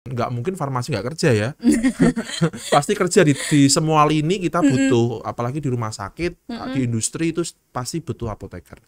Nggak mungkin farmasi nggak kerja ya. Pasti kerja di semua lini kita butuh, apalagi di rumah sakit, di industri itu pasti butuh apoteker.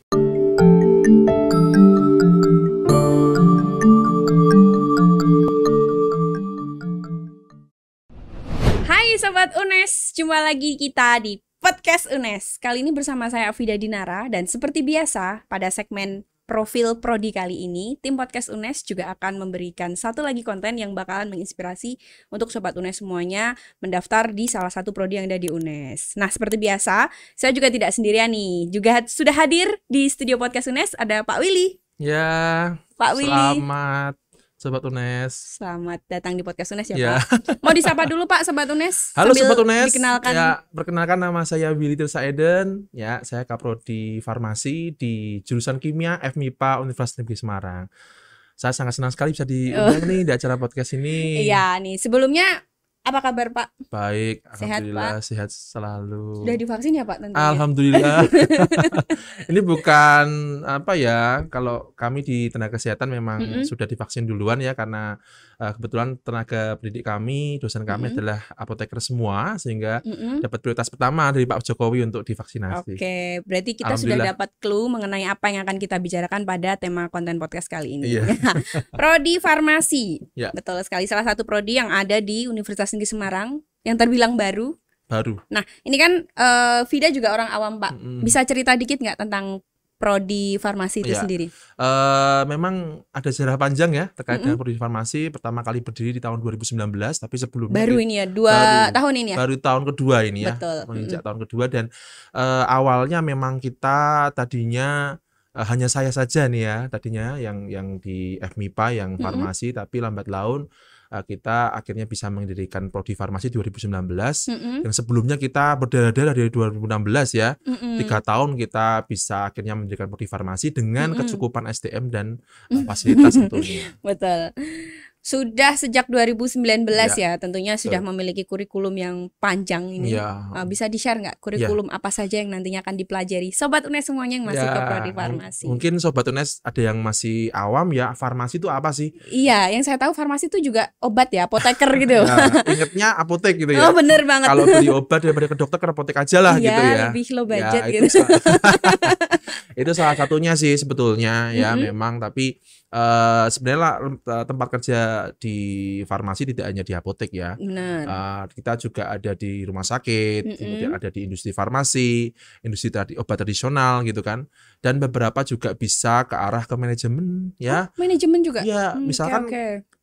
Hai Sobat UNES, jumpa lagi kita di Podcast UNES. Kali ini bersama saya Vida Dinara, dan seperti biasa pada segmen Profil Prodi kali ini, tim Podcast UNES juga akan memberikan satu lagi konten yang bakalan menginspirasi untuk Sobat UNES semuanya mendaftar di salah satu prodi yang ada di UNES. Nah, seperti biasa, saya juga tidak sendirian nih. Juga sudah hadir di studio Podcast UNES ada Pak Willy. Ya, Pak Willy. Selamat Sobat UNES. Selamat datang di Podcast UNES ya, Pak. Mau disapa dulu Pak Sobat UNES. Halo sambil Sobat UNES. Dikenalkan. Ya, perkenalkan nama saya Willy Tirsa Eden. Ya, saya Kaprodi Farmasi di jurusan Kimia FMIPA Universitas Negeri Semarang. Saya sangat senang sekali bisa diundang nih di acara podcast ini. Iya nih, sebelumnya apa kabar Pak? Baik, Sehat, alhamdulillah Pak? sehat selalu. Sudah divaksin ya Pak tentunya? Alhamdulillah. Ini bukan apa ya, kalau kami di tenaga kesehatan memang sudah divaksin duluan ya, karena kebetulan tenaga pendidik kami, dosen kami adalah apoteker semua, sehingga dapat prioritas pertama dari Pak Jokowi untuk divaksinasi. Oke, berarti kita sudah dapat clue mengenai apa yang akan kita bicarakan pada tema konten podcast kali ini. Iya. Prodi Farmasi, Ya. betul sekali, salah satu prodi yang ada di Universitas Negeri Semarang yang terbilang baru. Nah, ini kan Vida juga orang awam Pak. Bisa cerita dikit nggak tentang prodi farmasi itu sendiri? Memang ada sejarah panjang ya terkait dengan prodi farmasi. Pertama kali berdiri di tahun 2019, tapi sebelumnya baru ini ya, tahun ini ya? Baru tahun kedua ini ya. Betul. Menginjak tahun kedua, dan awalnya memang kita tadinya hanya saya saja nih ya, tadinya yang di FMIPA yang farmasi, tapi lambat laun kita akhirnya bisa mendirikan prodi farmasi 2019. Yang sebelumnya kita berdarah-darah dari 2016 ya. 3 tahun kita bisa akhirnya mendirikan prodi farmasi dengan kecukupan SDM dan fasilitas tentunya. Betul. Sudah sejak 2019 ya, tentunya sudah memiliki kurikulum yang panjang ini. Bisa di-share nggak kurikulum apa saja yang nantinya akan dipelajari Sobat UNES semuanya yang masih ke prodi farmasi? Mungkin Sobat UNES ada yang masih awam ya, farmasi itu apa sih? Iya, yang saya tahu farmasi itu juga obat ya, apoteker gitu. Ingatnya apotek gitu ya. Oh, bener banget. Kalau beli obat daripada ke dokter, ke apotek aja lah gitu ya. Lebih low budget ya, gitu. Itu salah satunya sih sebetulnya ya, memang. Tapi sebenarnya tempat kerja di farmasi tidak hanya di apotek ya. Kita juga ada di rumah sakit, kemudian ada di industri farmasi, industri obat tradisional gitu kan. Dan beberapa juga bisa ke arah ke manajemen ya. Manajemen juga? Ya, misalkan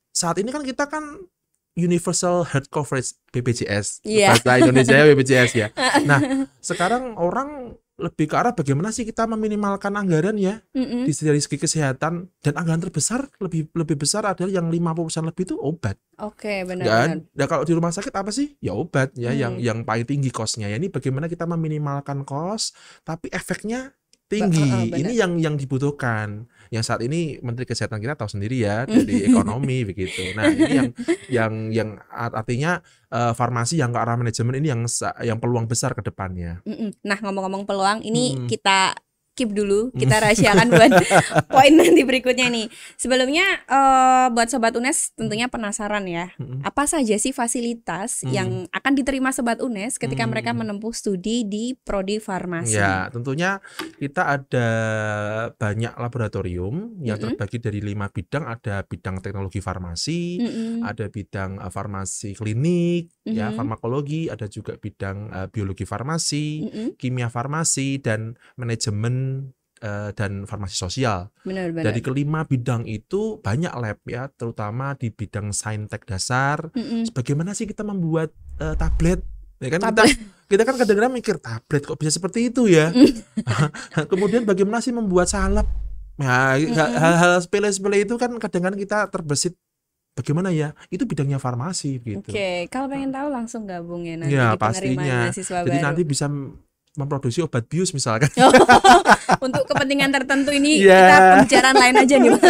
saat ini kan kita kan Universal Health Coverage BPJS, bahasa Indonesia BPJS ya. Nah, sekarang orang lebih ke arah bagaimana sih kita meminimalkan anggaran ya dari segi kesehatan, dan anggaran terbesar lebih besar adalah yang 50% lebih itu obat. Oke, benar. Nah, kalau di rumah sakit apa sih? Ya obat ya, yang paling tinggi kosnya. Ya, ini bagaimana kita meminimalkan kos tapi efeknya tinggi. Ini yang dibutuhkan. Yang saat ini Menteri Kesehatan kita tahu sendiri ya, dari ekonomi begitu. Nah, ini yang artinya farmasi yang ke arah manajemen ini yang peluang besar ke depannya. Nah, ngomong-ngomong peluang, ini kita keep dulu, kita rahasiakan buat poin nanti berikutnya nih. Sebelumnya buat Sobat UNES tentunya penasaran ya, apa saja sih fasilitas yang akan diterima Sobat UNES ketika mereka menempuh studi di prodi farmasi? Ya, tentunya kita ada banyak laboratorium yang terbagi dari 5 bidang. Ada bidang teknologi farmasi, ada bidang farmasi klinik, ya, farmakologi, ada juga bidang biologi farmasi, kimia farmasi, dan manajemen dan farmasi sosial. Benar. Dari kelima bidang itu banyak lab ya, terutama di bidang saintek dasar. Bagaimana sih kita membuat tablet? Ya kan, kita kan kadang-kadang mikir tablet kok bisa seperti itu ya. Kemudian bagaimana sih membuat salep? Nah, hal-hal sepele-sepele itu kan kadang-kadang kita terbesit. Bagaimana ya? Itu bidangnya farmasi gitu. Oke, kalau pengen tahu langsung gabung ya nanti ya, di penerimaan mahasiswa Jadi baru. nanti bisa memproduksi obat bius misalkan. Untuk kepentingan tertentu ini kita pembicaraan lain aja nih Pak.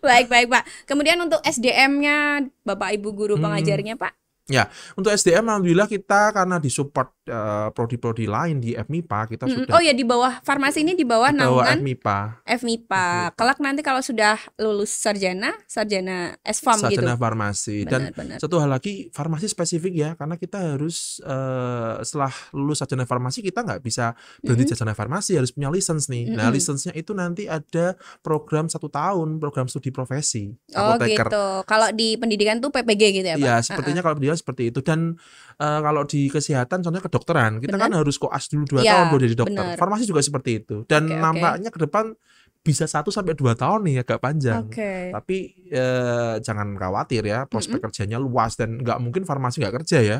Baik Pak. Kemudian untuk SDM-nya Bapak Ibu guru pengajarnya Pak? Ya, untuk SDM alhamdulillah kita karena disupport prodi-prodi lain di FMIPA kita sudah Oh ya, di bawah farmasi ini di bawah di bawah naungan FMIPA. FMIPA. Kelak nanti kalau sudah lulus sarjana S-Farm gitu. Sarjana farmasi. Dan Benar-benar. satu hal lagi, farmasi spesifik ya, karena kita harus setelah lulus sarjana farmasi kita nggak bisa berhenti sarjana farmasi, harus punya license nih. Nah, license-nya itu nanti ada program 1 tahun, program studi profesi Oh apoteker. gitu. Kalau di pendidikan tuh PPG gitu ya Pak? Ya, sepertinya kalau dia seperti itu. Dan kalau di kesehatan, contohnya kedokteran, kita kan harus koas dulu 2 Ya, tahun baru jadi dokter. benar. Farmasi juga seperti itu. Dan Oke. nampaknya ke depan bisa 1-2 tahun nih, agak panjang. Oke. Tapi jangan khawatir ya, prospek kerjanya luas dan nggak mungkin farmasi nggak kerja ya.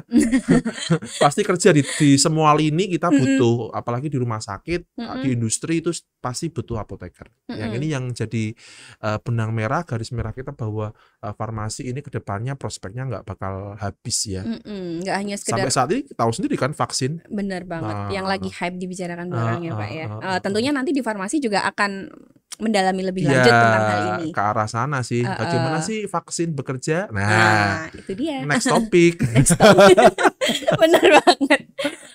Pasti kerja di semua lini kita butuh, apalagi di rumah sakit, di industri itu pasti butuh apoteker. Yang ini yang jadi benang merah, garis merah kita bahwa farmasi ini kedepannya prospeknya nggak bakal habis ya. Nggak hanya sekedar. Sampai saat ini tahu sendiri kan vaksin. Benar banget. Yang lagi hype dibicarakan orang ya Pak ya. Tentunya Tentunya nanti di farmasi juga akan mendalami lebih lanjut tentang hal ini. Ke arah sana sih. Bagaimana sih vaksin bekerja? Nah, itu dia. Next topic. Benar banget.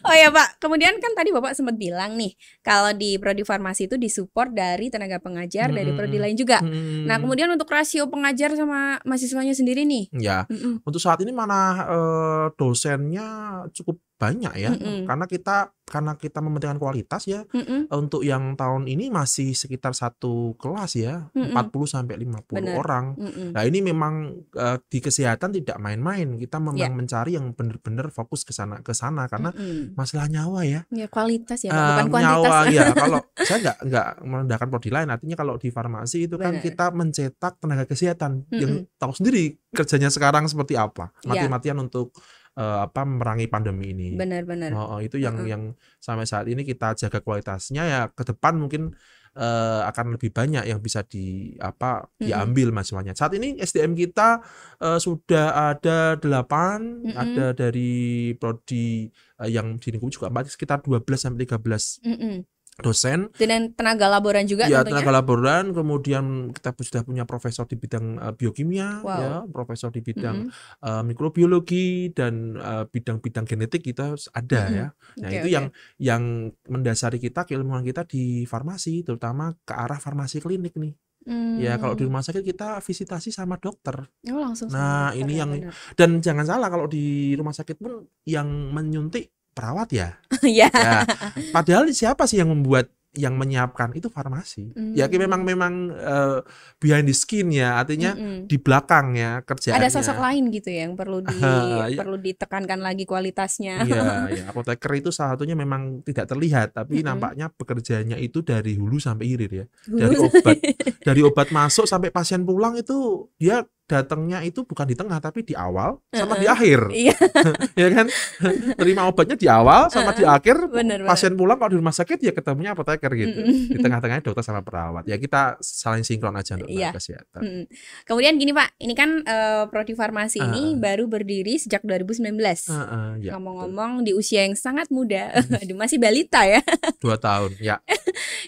Oh ya Pak, kemudian kan tadi Bapak sempat bilang nih, kalau di prodi farmasi itu disupport dari tenaga pengajar dari prodi lain juga. Nah, kemudian untuk rasio pengajar sama mahasiswanya sendiri nih. Ya, untuk saat ini mana dosennya cukup banyak ya, karena kita mementingkan kualitas ya. Untuk yang tahun ini masih sekitar 1 kelas ya, 40-50 orang. Nah, ini memang di kesehatan tidak main-main. Kita memang mencari yang benar-benar fokus ke sana karena masalah nyawa ya. Ya kualitas ya, bukan kuantitas. Nyawa ya. Kalau saya nggak merendahkan prodi lain, artinya kalau di farmasi itu kan kita mencetak tenaga kesehatan yang tahu sendiri kerjanya sekarang seperti apa, mati-matian untuk memerangi pandemi ini. Benar-benar. Itu yang sampai saat ini kita jaga kualitasnya ya, ke depan mungkin akan lebih banyak yang bisa diambil mahasiswanya. Saat ini SDM kita sudah ada 8, ada dari prodi yang di lingkup juga sekitar 12-13 dosen. Dan tenaga laboran juga ya, tentunya. tenaga laboran, kemudian kita sudah punya profesor di bidang biokimia, ya, profesor di bidang mikrobiologi dan bidang-bidang genetik kita ada ya. Nah, itu yang mendasari kita, keilmuan kita di farmasi, terutama ke arah farmasi klinik nih. Ya, kalau di rumah sakit kita visitasi sama dokter. Langsung nah, ini yang benar. Dan jangan salah, kalau di rumah sakit pun yang menyuntik perawat ya. Ya. Padahal siapa sih yang menyiapkan itu farmasi. Ya, memang behind the scene ya, artinya di belakang ya kerjaannya. Ada sosok lain gitu ya yang perlu ditekankan lagi kualitasnya. Iya, apoteker itu salah satunya memang tidak terlihat, tapi nampaknya pekerjaannya itu dari hulu sampai hilir ya. Dari obat masuk sampai pasien pulang itu dia datangnya itu bukan di tengah tapi di awal sama di akhir. Ya kan? Terima obatnya di awal sama di akhir. Pasien pulang kalau di rumah sakit ya ketemunya apoteker gitu. Di tengah-tengahnya dokter sama perawat. Ya, kita saling sinkron aja untuk kesehatan. Kemudian gini Pak, ini kan prodi farmasi ini baru berdiri sejak 2019. Ngomong-ngomong di usia yang sangat muda, masih balita ya. 2 tahun, ya.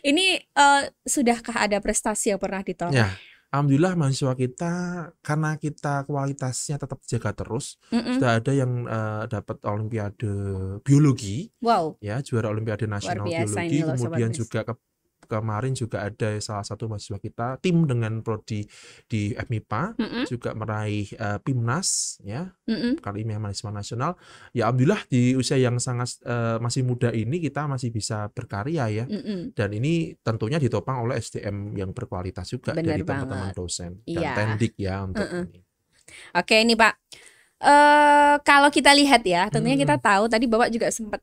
Ini sudahkah ada prestasi yang pernah ditoreh? Ya. Alhamdulillah mahasiswa kita, karena kita kualitasnya tetap jaga terus, sudah ada yang dapat olimpiade biologi. Ya, juara olimpiade nasional biologi. Kemudian juga kemarin juga ada salah satu mahasiswa kita tim dengan prodi di FMIPA juga meraih PIMNAS ya, kali ini mahasiswa nasional. Ya, alhamdulillah di usia yang sangat masih muda ini kita masih bisa berkarya ya. Dan ini tentunya ditopang oleh SDM yang berkualitas juga. Benar dari teman-teman dosen dan tendik ya untuk ini. Oke, ini Pak, kalau kita lihat ya, tentunya kita tahu tadi Bapak juga sempat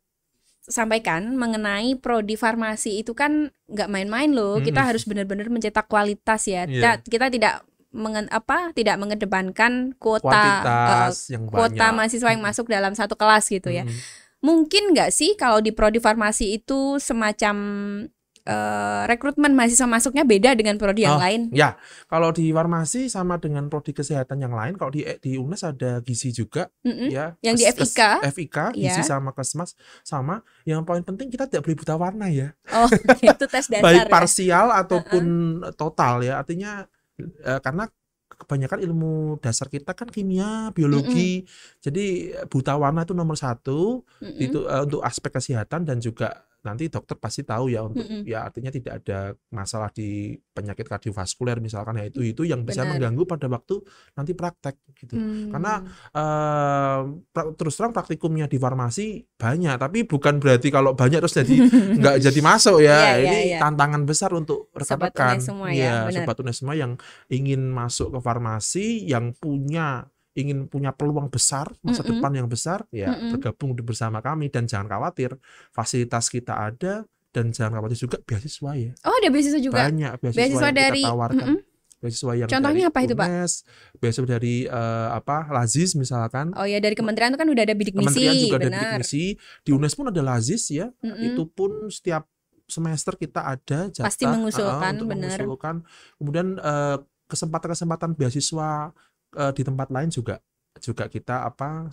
sampaikan mengenai prodi farmasi itu kan nggak main-main loh. Kita harus benar-benar mencetak kualitas ya. Kita tidak mengedepankan kuota mahasiswa yang masuk dalam satu kelas gitu ya. Mungkin nggak sih kalau di prodi farmasi itu semacam rekrutmen mahasiswa masuknya beda dengan prodi yang lain? Ya, kalau di farmasi sama dengan prodi kesehatan yang lain. Kalau di UNES ada gizi juga, ya. Yang di FIK, gizi sama kesmas sama. Yang paling penting kita tidak boleh buta warna ya. Itu tes dasar. Baik parsial ataupun total ya. Artinya karena kebanyakan ilmu dasar kita kan kimia, biologi. Jadi buta warna itu nomor 1 itu untuk aspek kesehatan, dan juga nanti dokter pasti tahu ya untuk ya artinya tidak ada masalah di penyakit kardiovaskuler misalkan, ya itu yang bisa mengganggu pada waktu nanti praktek gitu. Karena terus terang praktikumnya di farmasi banyak, tapi bukan berarti kalau banyak terus jadi nggak jadi masuk ya. Ini tantangan besar untuk rekan-rekan sobat UNES semua yang ingin masuk ke farmasi, yang ingin punya peluang besar, masa depan yang besar, ya bergabung bersama kami. Dan jangan khawatir, fasilitas kita ada, dan jangan khawatir juga beasiswa ya. Oh, ada beasiswa juga? Banyak beasiswa yang dari, kita tawarkan. Beasiswa yang contohnya dari apa itu, Pak? Beasiswa dari Lazis misalkan. Oh ya, dari kementerian itu kan udah ada bidik misi. Kementerian juga ada bidik misi. Di UNES pun ada Lazis ya. Itu pun setiap semester kita ada jatah pasti mengusulkan, untuk mengusulkan. Kemudian kesempatan-kesempatan beasiswa di tempat lain juga kita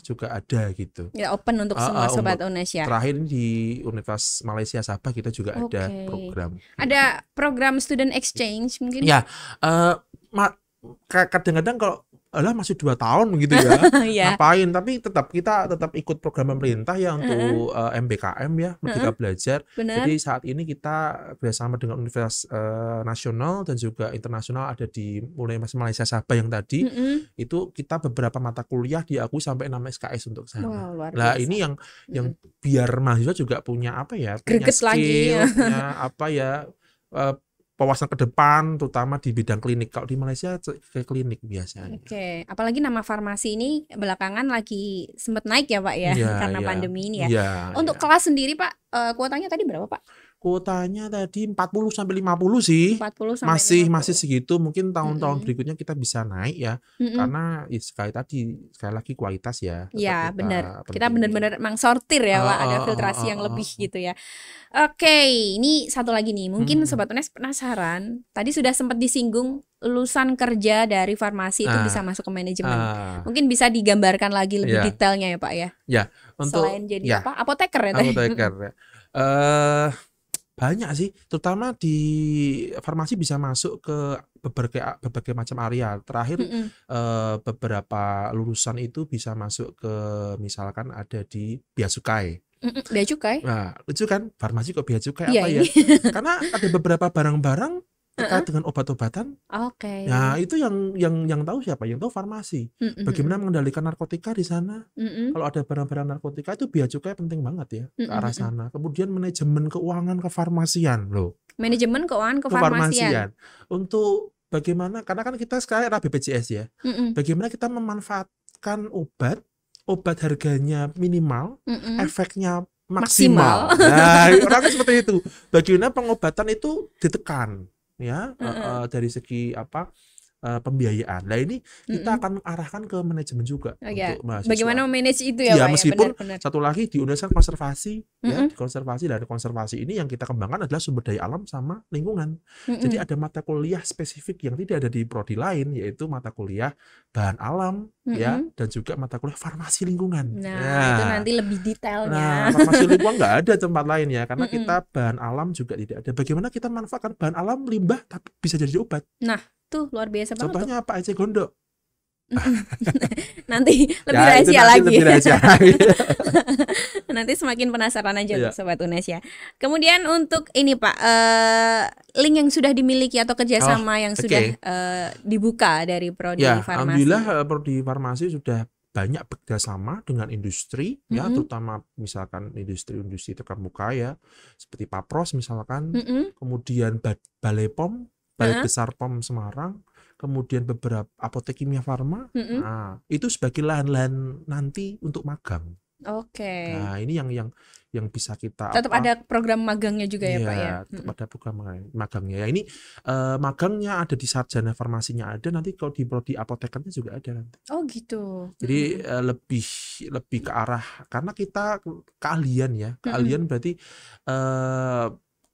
juga ada gitu. Ya, open untuk semua sobat UNES ya. Terakhir di Universitas Malaysia Sabah kita juga ada program. Ada program student exchange mungkin? Ya, kadang-kadang kalau masih 2 tahun begitu ya, ngapain? Tapi kita tetap ikut program pemerintah ya untuk MBKM ya, Merdeka Belajar. Jadi saat ini kita bersama dengan Universitas Nasional dan juga internasional ada di mulai Malaysia Sabah yang tadi itu kita beberapa mata kuliah diakui sampai 6 SKS untuk sana. Nah ini yang biar mahasiswa juga punya punya skill, punya wawasan ke depan, terutama di bidang klinik. Kalau di Malaysia ke klinik biasanya. Apalagi nama farmasi ini belakangan lagi sempat naik ya Pak ya, karena pandemi ini ya. Untuk kelas sendiri Pak, kuotanya tadi berapa Pak? Kuotanya tadi 40 sampai 50 sih. 40 sampai 50. Masih segitu. Mungkin tahun-tahun berikutnya kita bisa naik ya. Karena sekali lagi kualitas ya. Iya, benar. Kita benar-benar mengsortir ya, Pak. Ada filtrasi yang lebih gitu ya. Oke, ini satu lagi nih. Mungkin sobat UNES penasaran. Tadi sudah sempat disinggung lulusan kerja dari farmasi itu bisa masuk ke manajemen. Mungkin bisa digambarkan lagi lebih detailnya ya, Pak ya. Ya, untuk selain jadi apoteker ya tadi. Apoteker ya. Banyak sih, terutama di farmasi bisa masuk ke berbagai macam area. Terakhir beberapa lulusan itu bisa masuk ke misalkan ada di Bea Cukai. Bea Cukai? Nah, lucu kan? Farmasi kok Bea Cukai ya? Karena ada beberapa barang-barang terkait dengan obat-obatan. Nah, itu yang tahu siapa? Yang tahu farmasi. Bagaimana mengendalikan narkotika di sana? Kalau ada barang-barang narkotika itu Bea Cukai penting banget ya ke arah sana. Kemudian manajemen keuangan kefarmasian loh. Manajemen keuangan kefarmasian. Untuk bagaimana? Karena kan kita sekarang era BPJS ya. Bagaimana kita memanfaatkan obat harganya minimal, efeknya maksimal. Nah, orang seperti itu. Bagaimana pengobatan itu ditekan ya, dari segi pembiayaan. Nah ini kita akan arahkan ke manajemen juga untuk mahasiswa. Bagaimana manage itu ya, Pak? Meskipun benar. Satu lagi di UNES konservasi ya, dan konservasi ini yang kita kembangkan adalah sumber daya alam sama lingkungan. Jadi ada mata kuliah spesifik yang tidak ada di prodi lain, yaitu mata kuliah bahan alam ya, dan juga mata kuliah farmasi lingkungan. Itu nanti lebih detailnya. Farmasi lingkungan nggak ada tempat lain ya, karena kita bahan alam juga tidak ada. Bagaimana kita manfaatkan bahan alam limbah tapi bisa jadi obat. Nah, tuh luar biasa banget. Contohnya apa? Eceng gondok. Nanti lebih rahasia lagi. Nanti semakin penasaran aja untuk sobat UNES ya. Kemudian untuk ini Pak, link yang sudah dimiliki atau kerjasama yang sudah dibuka dari prodi farmasi. Alhamdulillah prodi farmasi sudah banyak bekerjasama dengan industri ya, terutama misalkan industri terkemuka ya, seperti Papros misalkan, kemudian Balai POM, Balai Besar POM Semarang, kemudian beberapa apotek kimia farma. Nah, itu sebagai lahan-lahan nanti untuk magang. Nah, ini yang bisa kita tetap ada program magangnya juga ya Pak ya. Tetap ada program magangnya. Ya ini magangnya ada di sarjana farmasinya ada, nanti kalau di prodi apotekernya juga ada nanti. Oh gitu. Jadi lebih ke arah, karena kita keahlian ya. Keahlian berarti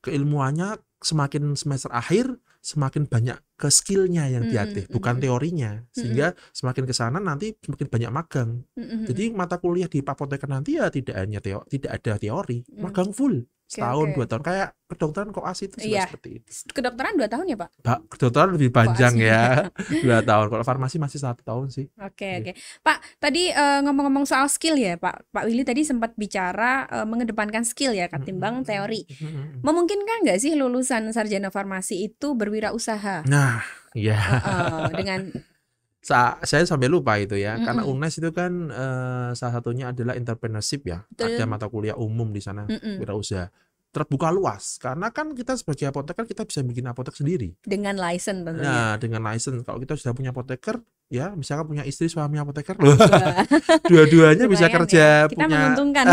keilmuannya semakin semester akhir semakin banyak ke skillnya yang dilatih, bukan teorinya, sehingga semakin ke sana nanti semakin banyak magang. Jadi mata kuliah di apoteker nanti ya tidak ada teori, magang full. setahun, oke. 2 tahun. Kayak kedokteran koas itu juga Iya. seperti itu. Kedokteran 2 tahun ya, Pak? Kedokteran lebih panjang Koasnya. ya, 2 tahun. Kalau farmasi masih 1 tahun sih. Oke. Pak, tadi ngomong-ngomong soal skill ya, Pak Willy tadi sempat bicara mengedepankan skill ya ketimbang teori. Memungkinkan nggak sih lulusan sarjana farmasi itu berwirausaha? Nah, ya. Dengan Saya sampai lupa itu ya, karena Mm-mm. UNES itu kan salah satunya adalah entrepreneurship ya. Betul. Ada mata kuliah umum di sana, Mm-mm. wirausaha. Terbuka luas, karena kan kita sebagai apoteker kita bisa bikin apotek sendiri. dengan license tentunya. Nah, dengan license. Kalau kita sudah punya apoteker, ya misalkan punya istri suami apoteker, Wah, dua-duanya bisa lumayan kerja ya. Kita punya. menguntungkan.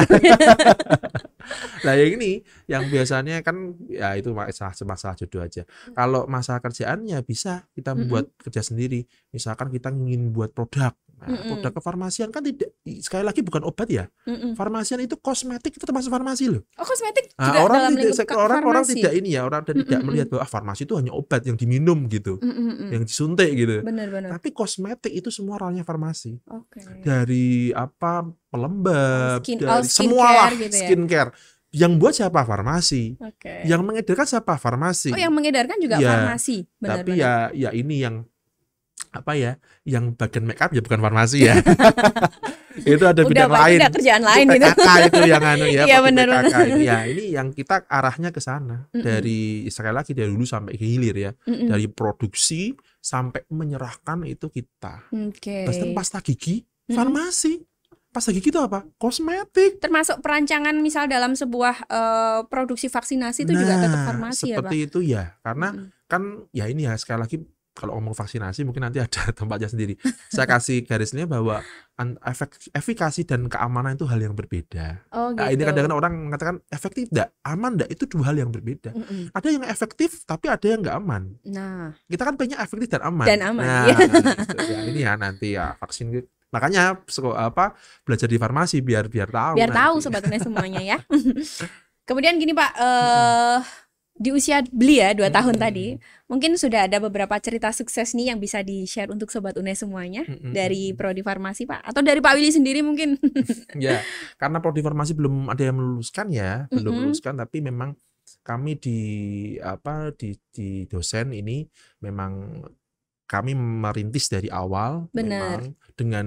Nah, yang ini yang biasanya kan ya itu masalah jodoh aja. Kalau masalah kerjaannya bisa kita membuat kerja sendiri. Misalkan kita ingin buat produk. Nah, produk kefarmasian kan tidak, sekali lagi bukan obat ya. Farmasian itu kosmetik, itu termasuk farmasi loh. Oh, kosmetik Nah, juga orang dalam tidak lingkup orang farmasi. tidak ini ya, orang tidak melihat bahwa farmasi itu hanya obat yang diminum gitu, yang disuntik gitu. Benar-benar. Tapi kosmetik itu semua ranahnya farmasi. Oke. Dari apa pelembab, dari skincare semua lah gitu ya? skincare. Yang buat siapa? Farmasi. Oke. Yang mengedarkan siapa? Farmasi. Oh, yang mengedarkan juga Ya, farmasi. tapi Benar-benar. ya ini yang apa ya? Yang bagian make up ya bukan farmasi ya. Itu ada Udah, bidang Pak, lain. udah kerjaan lain Itu gitu. PKK itu yang anu ya, Iya, pakai benar-benar. PKK ini ya. Ini yang kita arahnya ke sana. Dari sekali lagi dari dulu sampai ke hilir ya. Dari produksi sampai menyerahkan itu kita. Oke. Terus pasta gigi, farmasi. Pasta gigi itu apa? Kosmetik. Termasuk perancangan misal dalam sebuah produksi vaksinasi itu juga tetap farmasi ya, Pak? Seperti itu ya. Karena kan ya ini ya sekali lagi kalau ngomong vaksinasi mungkin nanti ada tempatnya sendiri. Saya kasih garisnya bahwa efikasi dan keamanan itu hal yang berbeda. Oh, gitu. Nah, ini kadang-kadang orang mengatakan efektif enggak, aman enggak, itu dua hal yang berbeda. Ada yang efektif tapi ada yang enggak aman. Nah, Kita kan pengennya efektif dan aman. Dan aman, Nah, iya. gitu ya. Ini ya nanti ya vaksin gitu. Makanya belajar di farmasi biar tahu. biar tahu nanti. sobatnya semuanya ya. Kemudian gini Pak, di usia Beli ya 2 tahun tadi, mungkin sudah ada beberapa cerita sukses nih yang bisa di-share untuk Sobat UNES semuanya dari Prodi Farmasi Pak, atau dari Pak Willy sendiri mungkin. Ya, karena prodi farmasi belum ada yang meluluskan ya, belum meluluskan, tapi memang kami di dosen ini memang kami merintis dari awal. Benar. Memang dengan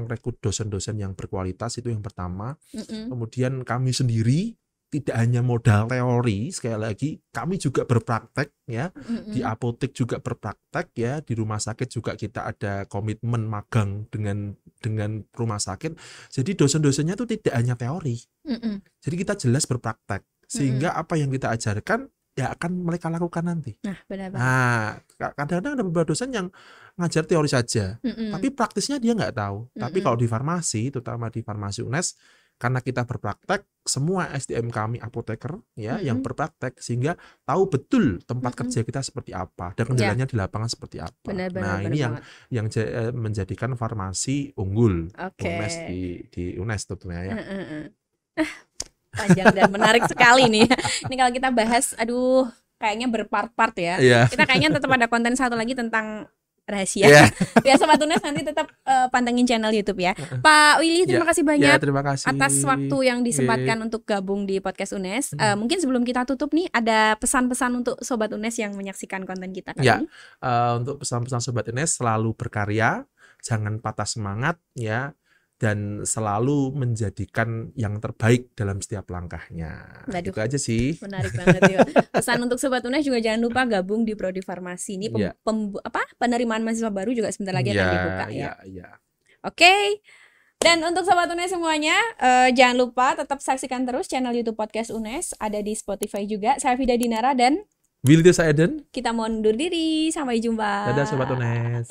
merekrut dosen-dosen yang berkualitas itu yang pertama. Kemudian kami sendiri tidak hanya modal teori, sekali lagi kami juga berpraktek ya, di apotek juga berpraktek ya, di rumah sakit juga kita ada komitmen magang dengan rumah sakit. Jadi dosen-dosennya itu tidak hanya teori, jadi kita jelas berpraktek sehingga apa yang kita ajarkan ya akan mereka lakukan nanti. Nah, benar-benar. Nah, kadang-kadang ada beberapa dosen yang ngajar teori saja, tapi praktisnya dia nggak tahu. Tapi kalau di farmasi, terutama di farmasi UNES, karena kita berpraktek, semua SDM kami apoteker ya yang berpraktek sehingga tahu betul tempat kerja kita seperti apa dan kendalanya di lapangan seperti apa. Nah, ini yang menjadikan farmasi unggul UNES di UNES tentunya ya. Panjang dan menarik sekali nih. Ini kalau kita bahas, aduh, kayaknya berpart-part ya. Kita kayaknya tetap ada konten satu lagi tentang rahasia. Ya Sobat UNES nanti tetap pantengin channel YouTube ya. Pak Willy, terima kasih banyak terima kasih atas waktu yang disempatkan untuk gabung di podcast UNES. Mungkin sebelum kita tutup nih, ada pesan-pesan untuk Sobat UNES yang menyaksikan konten kita kali ini. Untuk pesan-pesan Sobat UNES, selalu berkarya, jangan patah semangat ya, dan selalu menjadikan yang terbaik dalam setiap langkahnya. Itu aja sih. Menarik banget ya. Pesan untuk Sobat UNES juga jangan lupa gabung di Prodi Farmasi ini. Penerimaan mahasiswa baru juga sebentar lagi akan dibuka ya. Oke. Dan untuk Sobat UNES semuanya, jangan lupa tetap saksikan terus channel YouTube Podcast UNES, ada di Spotify juga. Saya Vida Dinara dan Willy Saeden. Kita mau undur diri. Sampai jumpa. Dadah Sobat UNES.